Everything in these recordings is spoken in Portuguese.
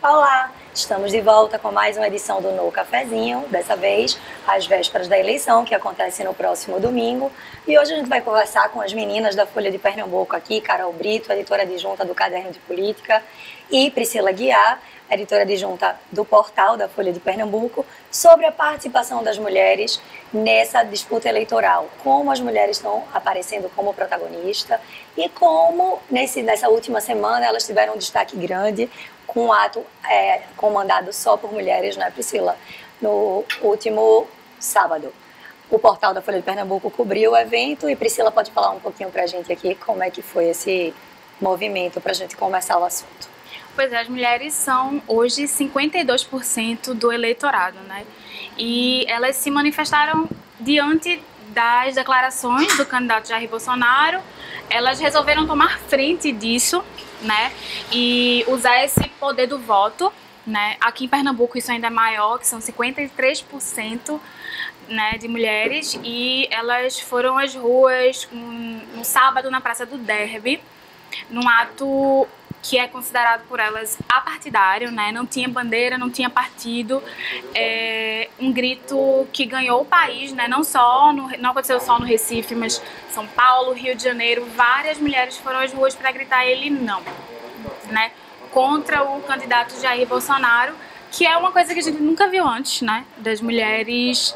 Olá, estamos de volta com mais uma edição do No Cafezinho, dessa vez às vésperas da eleição, que acontece no próximo domingo. E hoje a gente vai conversar com as meninas da Folha de Pernambuco aqui, Carol Brito, editora adjunta do Caderno de Política, e Priscila Guiar, editora adjunta do portal da Folha de Pernambuco, sobre a participação das mulheres nessa disputa eleitoral. Como as mulheres estão aparecendo como protagonista e como nessa última semana elas tiveram um destaque grande com um ato comandado só por mulheres, né, Priscila? No último sábado. O portal da Folha de Pernambuco cobriu o evento e Priscila pode falar um pouquinho pra gente aqui como é que foi esse movimento pra gente começar o assunto. Pois é, as mulheres são hoje 52% do eleitorado, né? E elas se manifestaram diante das declarações do candidato Jair Bolsonaro. Elas resolveram tomar frente disso, né? E usar esse poder do voto, né? Aqui em Pernambuco isso ainda é maior, que são 53%, né, de mulheres, e elas foram às ruas no sábado na Praça do Derby, num ato que é considerado por elas apartidário, né? Não tinha bandeira, não tinha partido, um grito que ganhou o país, né? Não aconteceu só no Recife, mas São Paulo, Rio de Janeiro, várias mulheres foram às ruas para gritar ele não, né? Contra o candidato Jair Bolsonaro, que é uma coisa que a gente nunca viu antes, né? Das mulheres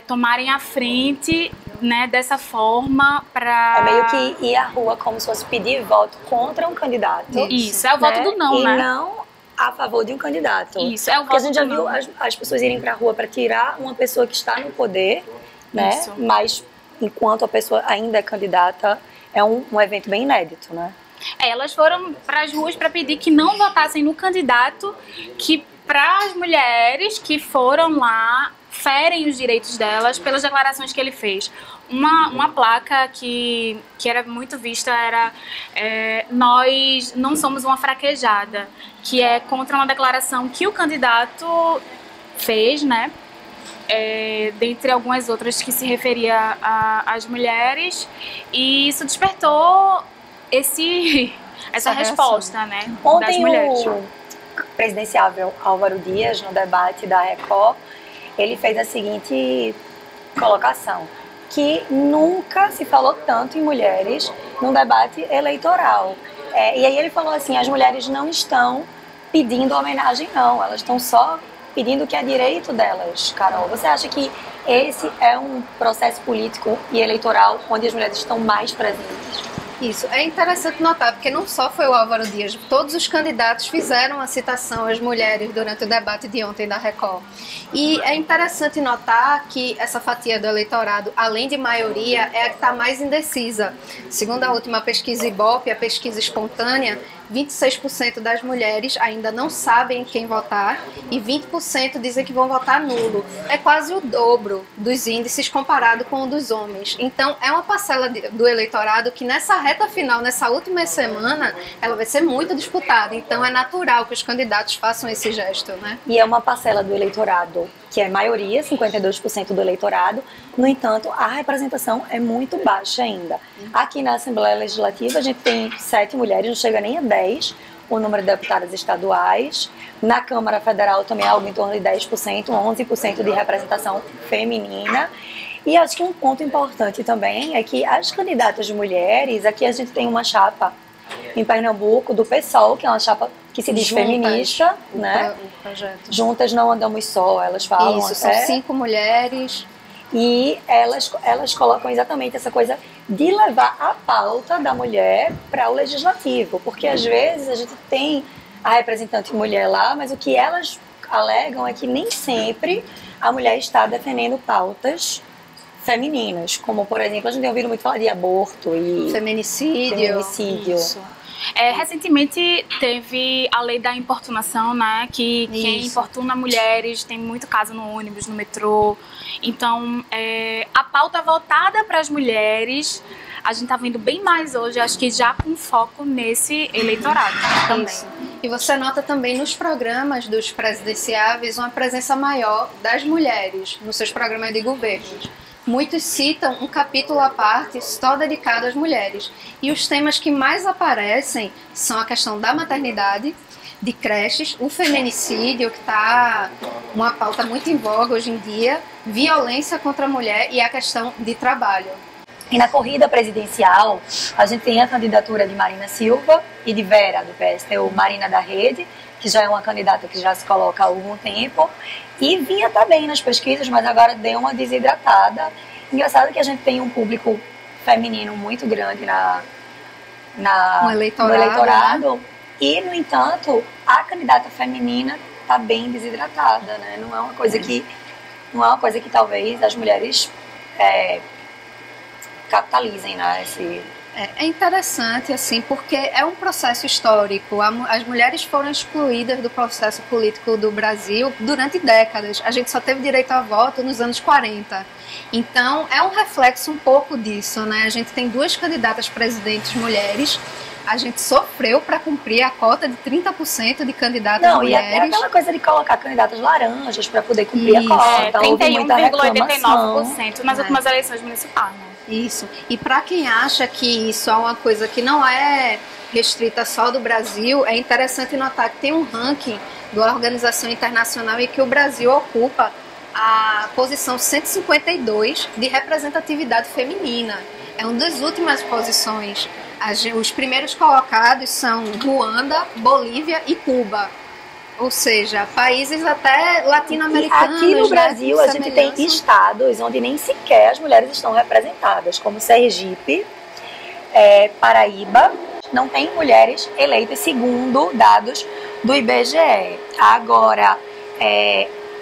tomarem a frente, né, dessa forma para... É meio que ir à rua como se fosse pedir voto contra um candidato. Isso, é o voto do não, né? E não a favor de um candidato. Isso, é o voto do não. Porque a gente já viu as pessoas irem pra rua para tirar uma pessoa que está no poder, né? Isso. Mas enquanto a pessoa ainda é candidata, é um evento bem inédito, né? Elas foram para as ruas para pedir que não votassem no candidato que, para as mulheres que foram lá, ferem os direitos delas pelas declarações que ele fez. Uma placa que era muito vista era nós não somos uma fraquejada, que é contra uma declaração que o candidato fez, né? Dentre algumas outras que se referia às mulheres, e isso despertou essa resposta, né, das mulheres. Ontem o presidenciável Álvaro Dias, no debate da Record, ele fez a seguinte colocação, que nunca se falou tanto em mulheres num debate eleitoral. E aí ele falou assim, as mulheres não estão pedindo homenagem não, elas estão só pedindo o que é direito delas. Carol, você acha que esse é um processo político e eleitoral onde as mulheres estão mais presentes? Isso, é interessante notar, porque não só foi o Álvaro Dias, todos os candidatos fizeram a citação às mulheres durante o debate de ontem da Record. E é interessante notar que essa fatia do eleitorado, além de maioria, é a que está mais indecisa. Segundo a última pesquisa Ibope, a pesquisa espontânea, 26% das mulheres ainda não sabem quem votar e 20% dizem que vão votar nulo. É quase o dobro dos índices comparado com o dos homens. Então, é uma parcela do eleitorado que nessa reta final, nessa última semana, ela vai ser muito disputada. Então, é natural que os candidatos façam esse gesto, né? E é uma parcela do eleitorado que é maioria, 52% do eleitorado. No entanto, a representação é muito baixa ainda. Aqui na Assembleia Legislativa a gente tem 7 mulheres, não chega nem a 10 o número de deputadas estaduais. Na Câmara Federal também é algo em torno de 10%, 11% de representação feminina. E acho que um ponto importante também é que as candidatas de mulheres, aqui a gente tem uma chapa em Pernambuco do PSOL, que é uma chapa que se diz feminista, né? O projeto. Juntas não andamos só, elas falam. Isso, são 5 mulheres. E elas colocam exatamente essa coisa de levar a pauta da mulher para o legislativo, porque às vezes a gente tem a representante mulher lá, mas o que elas alegam é que nem sempre a mulher está defendendo pautas femininas, como por exemplo, a gente tem ouvido muito falar de aborto e feminicídio. Isso. Recentemente teve a lei da importunação, né? Que quem importuna mulheres, tem muito caso no ônibus, no metrô. Então, a pauta voltada para as mulheres, a gente tá vendo bem mais hoje, acho que já com foco nesse eleitorado também. Isso. E você nota também nos programas dos presidenciáveis uma presença maior das mulheres nos seus programas de governo. Muitos citam um capítulo à parte só dedicado às mulheres. E os temas que mais aparecem são a questão da maternidade, de creches, o feminicídio, que está uma pauta muito em voga hoje em dia, violência contra a mulher e a questão de trabalho. E na corrida presidencial, a gente tem a candidatura de Marina Silva e de Vera, do PSTU, Marina da Rede, que já é uma candidata que já se coloca há algum tempo, e vinha também nas pesquisas, mas agora deu uma desidratada. Engraçado que a gente tem um público feminino muito grande no eleitorado, né? E, no entanto, a candidata feminina está bem desidratada, né? Não é uma coisa que talvez as mulheres capitalizem, né? É interessante, assim, porque é um processo histórico. As mulheres foram excluídas do processo político do Brasil durante décadas. A gente só teve direito a voto nos anos 40. Então, é um reflexo um pouco disso, né? A gente tem 2 candidatas presidentes mulheres. A gente sofreu para cumprir a cota de 30% de candidatas mulheres. E até aquela coisa de colocar candidatas laranjas para poder cumprir a cota. 31,89% nas últimas eleições municipais, né? Isso. E para quem acha que isso é uma coisa que não é restrita só do Brasil, é interessante notar que tem um ranking da Organização Internacional em que o Brasil ocupa a posição 152 de representatividade feminina. É uma das últimas posições. Os primeiros colocados são Ruanda, Bolívia e Cuba. Ou seja, países até latino-americanos. Aqui no Brasil, a gente tem estados onde nem sequer as mulheres estão representadas, como Sergipe, Paraíba. Não tem mulheres eleitas, segundo dados do IBGE. Agora,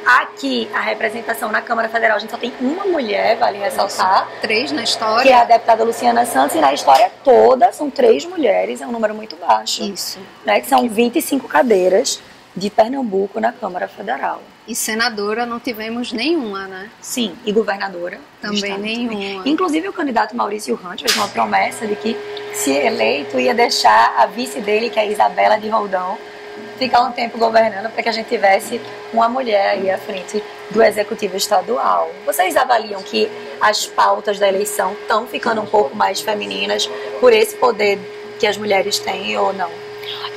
aqui, a representação na Câmara Federal, a gente só tem uma mulher, vale ressaltar. 3 na história. Que é a deputada Luciana Santos, e na história toda são 3 mulheres, é um número muito baixo. Isso. Né, que são 25 cadeiras de Pernambuco na Câmara Federal. E senadora não tivemos nenhuma, né? Sim, e governadora. Também nenhuma. Inclusive o candidato Maurício Hunt fez uma promessa de que, se eleito, ia deixar a vice dele, que é a Isabela de Roldão, ficar um tempo governando para que a gente tivesse uma mulher aí à frente do Executivo Estadual. Vocês avaliam que as pautas da eleição estão ficando um pouco mais femininas por esse poder que as mulheres têm ou não?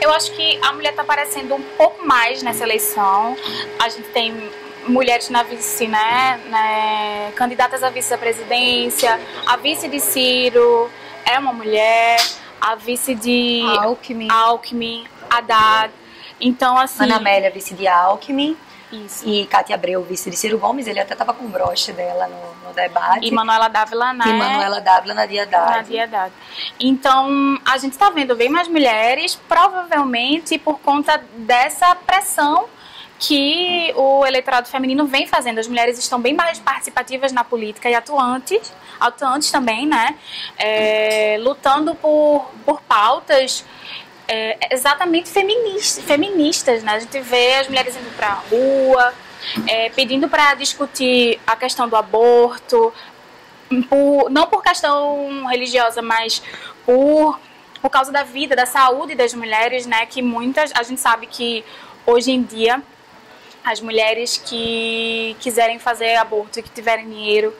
Eu acho que a mulher está aparecendo um pouco mais nessa eleição. A gente tem mulheres na vice, né, candidatas a vice da presidência. A vice de Ciro é uma mulher. A vice de Alckmin, Haddad. Então, assim... Ana Amélia, vice de Alckmin. Isso. E Cátia Abreu, vice de Ciro Gomes, ele até estava com o broche dela no debate. E Manuela Dávila, né? E Manuela Dávila na Dia Haddad. Então, a gente está vendo bem mais mulheres, provavelmente por conta dessa pressão que o eleitorado feminino vem fazendo. As mulheres estão bem mais participativas na política e atuantes também, né? Lutando por pautas exatamente feministas, né? A gente vê as mulheres indo para a rua, pedindo para discutir a questão do aborto, não por questão religiosa, mas por causa da vida, da saúde das mulheres, né? Que a gente sabe que hoje em dia as mulheres que quiserem fazer aborto e que tiverem dinheiro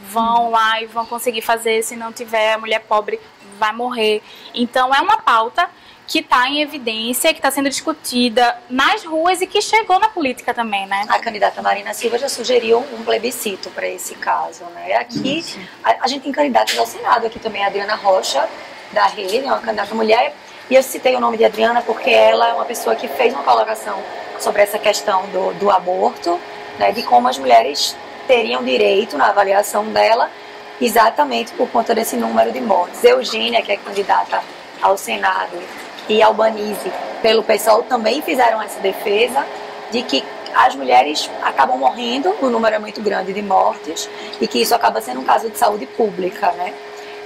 vão lá e vão conseguir fazer. Se não tiver, a mulher pobre vai morrer. Então é uma pauta que está em evidência, que está sendo discutida nas ruas e que chegou na política também, né? A candidata Marina Silva já sugeriu um plebiscito para esse caso, né? Aqui, a gente tem candidatos ao Senado, aqui também a Adriana Rocha, da Rede, é uma candidata mulher, e eu citei o nome de Adriana porque ela é uma pessoa que fez uma colocação sobre essa questão do aborto, né? De como as mulheres teriam direito, na avaliação dela, exatamente por conta desse número de mortes. Eugênia, que é candidata ao Senado, e Albanise, pelo PSOL, também fizeram essa defesa de que as mulheres acabam morrendo, o número é muito grande de mortes, e que isso acaba sendo um caso de saúde pública, né?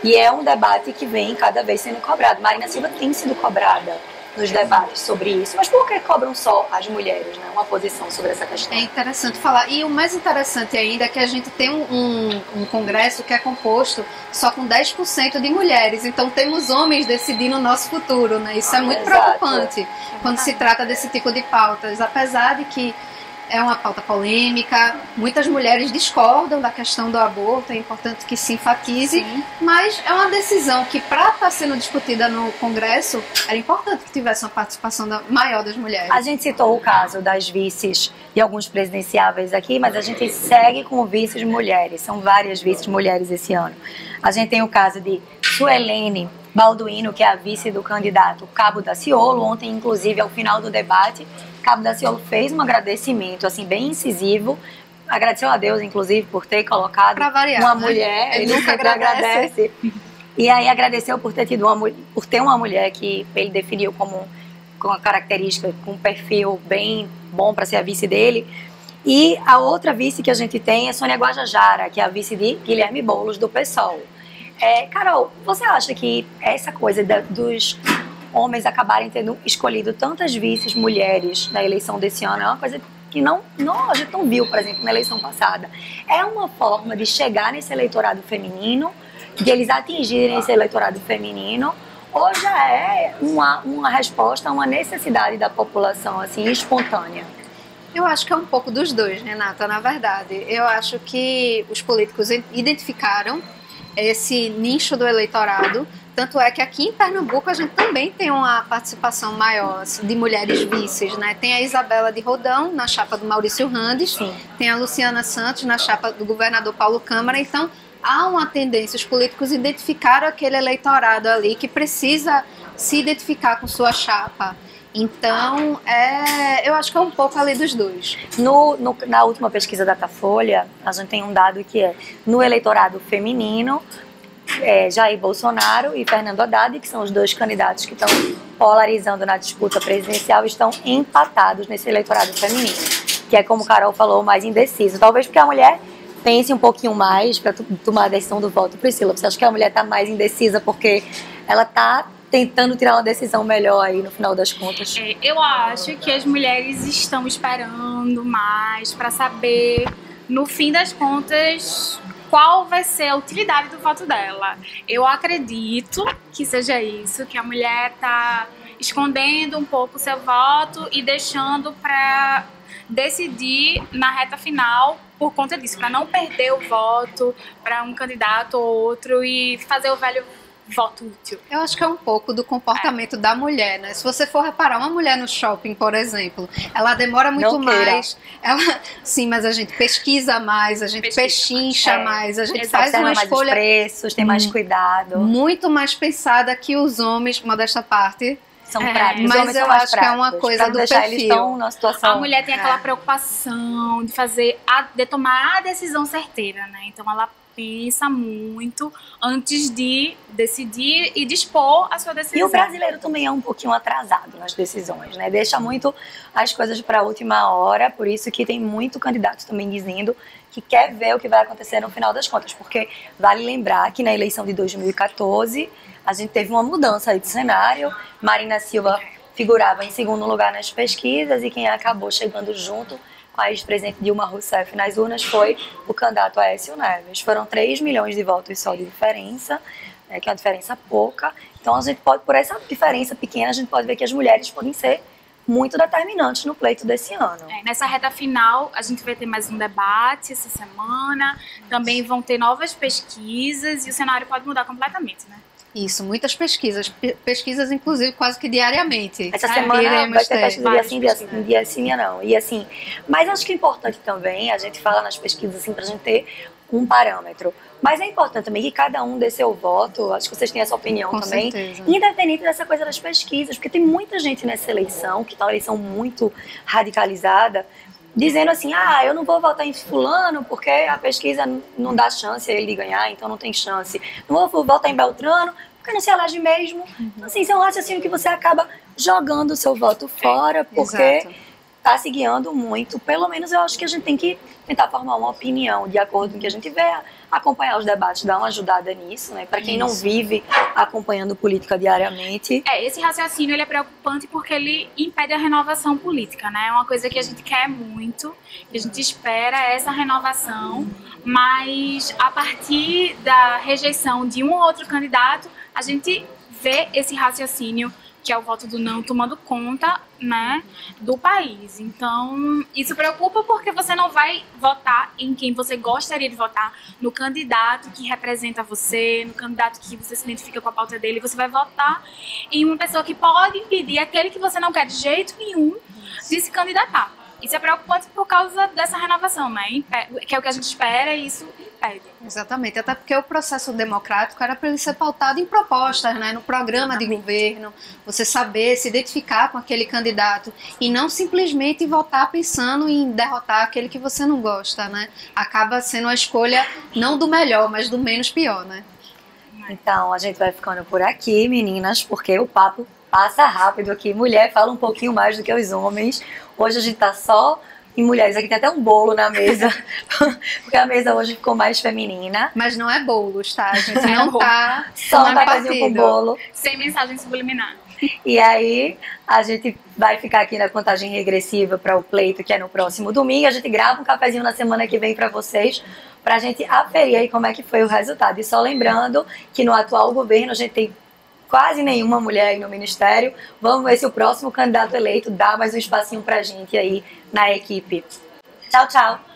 E é um debate que vem cada vez sendo cobrado. Marina Silva tem sido cobrada nos debates sobre isso, mas por que cobram só as mulheres, né? Uma posição sobre essa questão. É interessante falar, e o mais interessante ainda é que a gente tem um congresso que é composto só com 10% de mulheres, então temos homens decidindo o nosso futuro, né? Isso é muito preocupante quando se trata desse tipo de pautas, apesar de que é uma pauta polêmica, muitas mulheres discordam da questão do aborto, é importante que se enfatize, Sim. mas é uma decisão que, para estar sendo discutida no Congresso, era importante que tivesse uma participação maior das mulheres. A gente citou o caso das vices e alguns presidenciáveis aqui, mas a gente segue com vices mulheres, são várias vices mulheres esse ano. A gente tem o caso de Suelene Balduino, que é a vice do candidato Cabo Daciolo. Ontem, inclusive, ao final do debate, Cabo Daciolo fez um agradecimento, assim, bem incisivo. Agradeceu a Deus, inclusive, por ter colocado uma mulher. Ele nunca sempre agradece. E aí agradeceu por ter tido uma mulher que ele definiu como com uma característica, com um perfil bem bom para ser a vice dele. E a outra vice que a gente tem é Sônia Guajajara, que é a vice de Guilherme Boulos, do PSOL. Carol, você acha que essa coisa dos homens acabarem tendo escolhido tantas vices mulheres na eleição desse ano é uma coisa que a gente não viu, por exemplo, na eleição passada? É uma forma de chegar nesse eleitorado feminino, de eles atingirem esse eleitorado feminino, ou já é uma resposta a uma necessidade da população, assim, espontânea? Eu acho que é um pouco dos dois, Renata, na verdade. Eu acho que os políticos identificaram esse nicho do eleitorado, tanto é que aqui em Pernambuco a gente também tem uma participação maior assim, de mulheres vices, né? Tem a Isabela de Rodão na chapa do Maurício Randes, Sim. Tem a Luciana Santos na chapa do governador Paulo Câmara, então há uma tendência, os políticos identificaram aquele eleitorado ali que precisa se identificar com sua chapa. Então, eu acho que é um pouco ali dos dois. Na última pesquisa da Datafolha, a gente tem um dado que é no eleitorado feminino, Jair Bolsonaro e Fernando Haddad, que são os dois candidatos que estão polarizando na disputa presidencial, estão empatados nesse eleitorado feminino, que é, como Carol falou, mais indeciso. Talvez porque a mulher pense um pouquinho mais para tomar a decisão do voto. Priscila, você acha que a mulher está mais indecisa porque ela está tentando tirar uma decisão melhor aí no final das contas? Eu acho que as mulheres estão esperando mais para saber, no fim das contas, qual vai ser a utilidade do voto dela. Eu acredito que seja isso, que a mulher está escondendo um pouco o seu voto e deixando para decidir na reta final por conta disso, para não perder o voto para um candidato ou outro e fazer o velho voto útil. Eu acho que é um pouco do comportamento da mulher, né? Se você for reparar, uma mulher no shopping, por exemplo, ela demora muito mais. Sim, mas a gente pesquisa mais, a gente pechincha mais, a gente faz uma escolha. Mais preços, tem mais cuidado. Muito mais pensada que os homens, modesta parte. São práticos, mas eu acho que é uma coisa do perfil. Eles estão numa situação. A mulher tem aquela preocupação de tomar a decisão certeira, né? Então ela pensa muito antes de decidir e dispor a sua decisão. E o brasileiro também é um pouquinho atrasado nas decisões, né? Deixa muito as coisas para a última hora, por isso que tem muito candidato também dizendo que quer ver o que vai acontecer no final das contas, porque vale lembrar que na eleição de 2014 a gente teve uma mudança aí de cenário. Marina Silva figurava em segundo lugar nas pesquisas e quem acabou chegando junto com a ex-presidente Dilma Rousseff nas urnas foi o candidato Aécio Neves. Foram 3 milhões de votos só de diferença, que é uma diferença pouca. Então, a gente pode, por essa diferença pequena, a gente pode ver que as mulheres podem ser muito determinantes no pleito desse ano. Nessa reta final, a gente vai ter mais um debate essa semana, também vão ter novas pesquisas e o cenário pode mudar completamente, né? Isso, muitas pesquisas inclusive quase que diariamente. Essa semana vai ter pesquisa dia sim, dia não. E assim, mas acho que é importante também, a gente fala nas pesquisas assim pra gente ter um parâmetro. Mas é importante também que cada um dê seu voto, acho que vocês têm essa opinião com também, certeza. Independente dessa coisa das pesquisas, porque tem muita gente nessa eleição, que tá uma eleição muito radicalizada, dizendo assim, eu não vou votar em fulano porque a pesquisa não dá chance a ele de ganhar, então não tem chance. Não vou votar em Beltrano porque não se elege mesmo. Então, assim, isso é um raciocínio que você acaba jogando o seu voto fora, porque está se guiando muito. Pelo menos eu acho que a gente tem que tentar formar uma opinião de acordo com o que a gente vê, acompanhar os debates, dar uma ajudada nisso, né? Para quem não vive acompanhando política diariamente. Esse raciocínio ele é preocupante porque ele impede a renovação política, né? É uma coisa que a gente quer muito, que a gente espera essa renovação, mas a partir da rejeição de um ou outro candidato, a gente vê esse raciocínio que é o voto do não, tomando conta, né, do país. Então, isso preocupa porque você não vai votar em quem você gostaria de votar, no candidato que representa você, no candidato que você se identifica com a pauta dele. Você vai votar em uma pessoa que pode impedir aquele que você não quer de jeito nenhum de se candidatar. Isso é preocupante por causa dessa renovação, né? Que é o que a gente espera e isso impede. Exatamente, até porque o processo democrático era para ele ser pautado em propostas, né? No programa de governo, você saber se identificar com aquele candidato e não simplesmente votar pensando em derrotar aquele que você não gosta, né? Acaba sendo a escolha não do melhor, mas do menos pior, né? Então, a gente vai ficando por aqui, meninas, porque o papo passa rápido aqui. Mulher fala um pouquinho mais do que os homens. Hoje a gente tá só em mulheres. Aqui tem até um bolo na mesa, porque a mesa hoje ficou mais feminina. Mas não é bolos, tá? A gente não tá só um cafezinho com bolo. Sem mensagem subliminar. E aí, a gente vai ficar aqui na contagem regressiva para o pleito, que é no próximo domingo. A gente grava um cafezinho na semana que vem para vocês, para a gente aferir aí como é que foi o resultado. E só lembrando que no atual governo a gente tem quase nenhuma mulher aí no ministério. Vamos ver se o próximo candidato eleito dá mais um espacinho pra gente aí na equipe. Tchau, tchau!